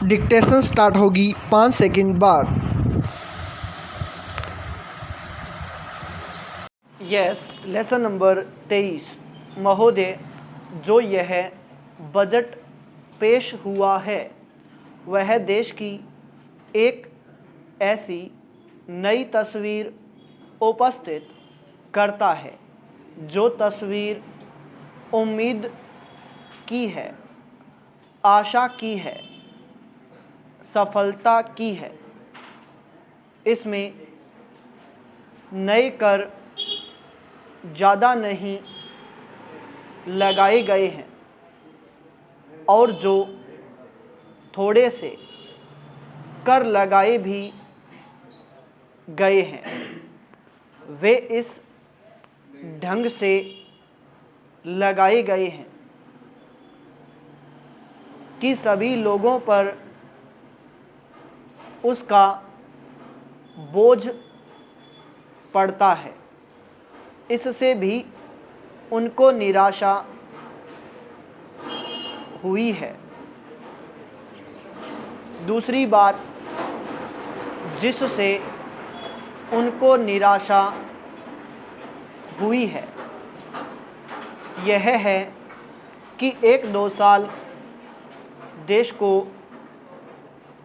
Dictation start होगी 5 second बाद। Yes, lesson number 23। महोदय, जो यह बजट पेश हुआ है वह देश की एक ऐसी नई तस्वीर उपस्थित करता है जो तस्वीर उम्मीद की है, आशा की है, सफलता की है। इसमें नए कर ज़्यादा नहीं लगाए गए हैं और जो थोड़े से कर लगाए भी गए हैं वे इस ढंग से लगाए गए हैं कि सभी लोगों पर उसका बोझ पड़ता है। इससे भी उनको निराशा हुई है। दूसरी बात जिससे उनको निराशा हुई है यह है कि 1-2 साल देश को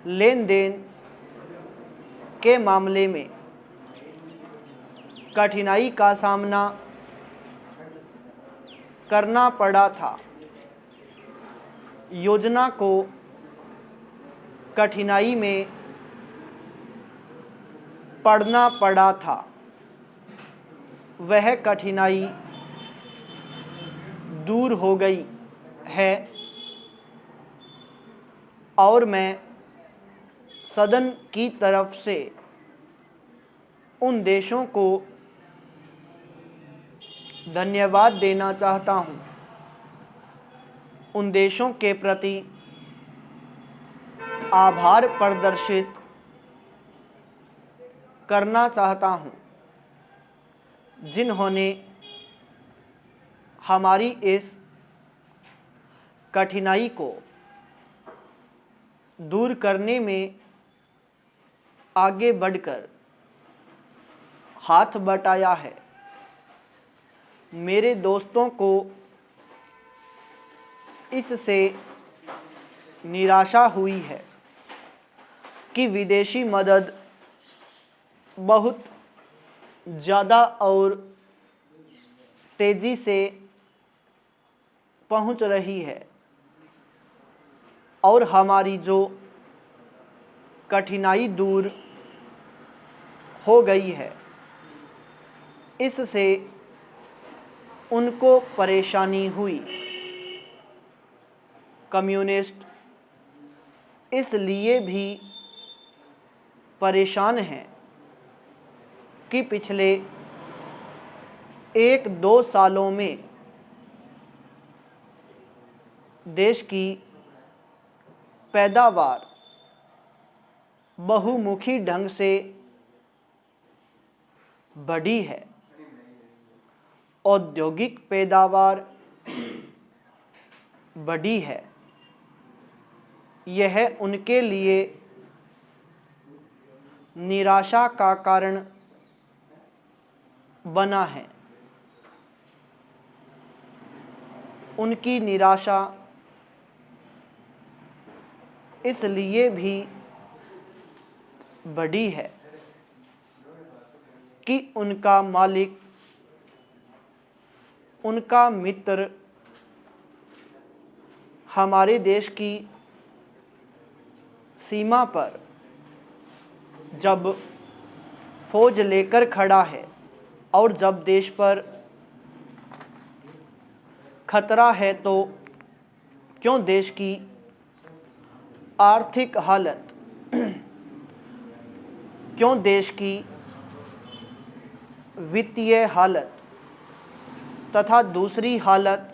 लेन देन के मामले में कठिनाई का सामना करना पड़ा था। योजना को कठिनाई में पड़ना पड़ा था। वह कठिनाई दूर हो गई है और मैं सदन की तरफ से उन देशों को धन्यवाद देना चाहता हूँ। उन देशों के प्रति आभार प्रदर्शित करना चाहता हूँ जिन्होंने हमारी इस कठिनाई को दूर करने में आगे बढ़कर हाथ बटाया है। मेरे दोस्तों को इससे निराशा हुई है कि विदेशी मदद बहुत ज़्यादा और तेज़ी से पहुंच रही है और हमारी जो कठिनाई दूर हो गई है इससे उनको परेशानी हुई। कम्युनिस्ट इसलिए भी परेशान हैं कि पिछले 1-2 सालों में देश की पैदावार बहुमुखी ढंग से बढ़ी है। औद्योगिक पैदावार बढ़ी है। यह उनके लिए निराशा का कारण बना है। उनकी निराशा इसलिए भी बढ़ी है कि उनका मालिक, उनका मित्र हमारे देश की सीमा पर जब फौज लेकर खड़ा है और जब देश पर खतरा है तो क्यों देश की आर्थिक हालत, क्यों देश की वित्तीय हालत तथा दूसरी हालत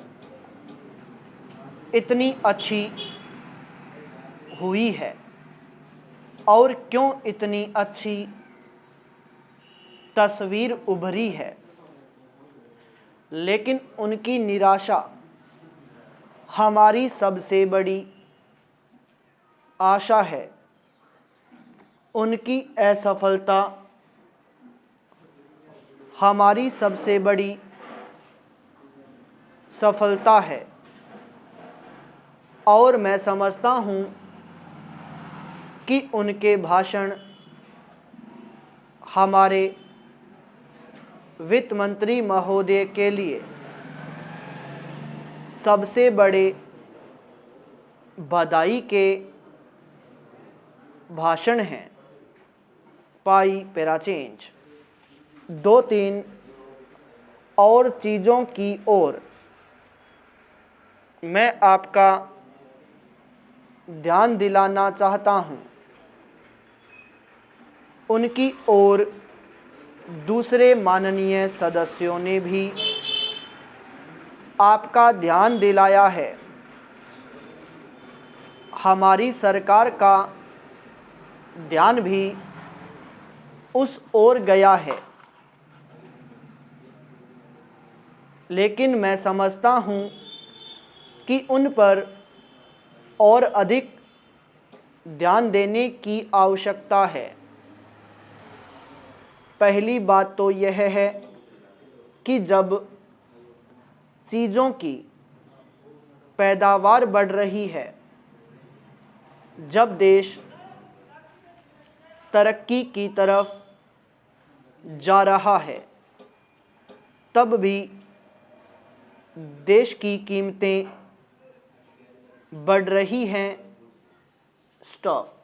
इतनी अच्छी हुई है और क्यों इतनी अच्छी तस्वीर उभरी है। लेकिन उनकी निराशा हमारी सबसे बड़ी आशा है। उनकी असफलता हमारी सबसे बड़ी सफलता है और मैं समझता हूँ कि उनके भाषण हमारे वित्त मंत्री महोदय के लिए सबसे बड़े बधाई के भाषण हैं। पाई पेराचेंज। 2-3 और चीज़ों की ओर मैं आपका ध्यान दिलाना चाहता हूँ। उनकी ओर दूसरे माननीय सदस्यों ने भी आपका ध्यान दिलाया है। हमारी सरकार का ध्यान भी उस ओर गया है, लेकिन मैं समझता हूँ कि उन पर और अधिक ध्यान देने की आवश्यकता है। पहली बात तो यह है कि जब चीज़ों की पैदावार बढ़ रही है, जब देश तरक्की की तरफ जा रहा है, तब भी देश की कीमतें बढ़ रही हैं। स्टॉप।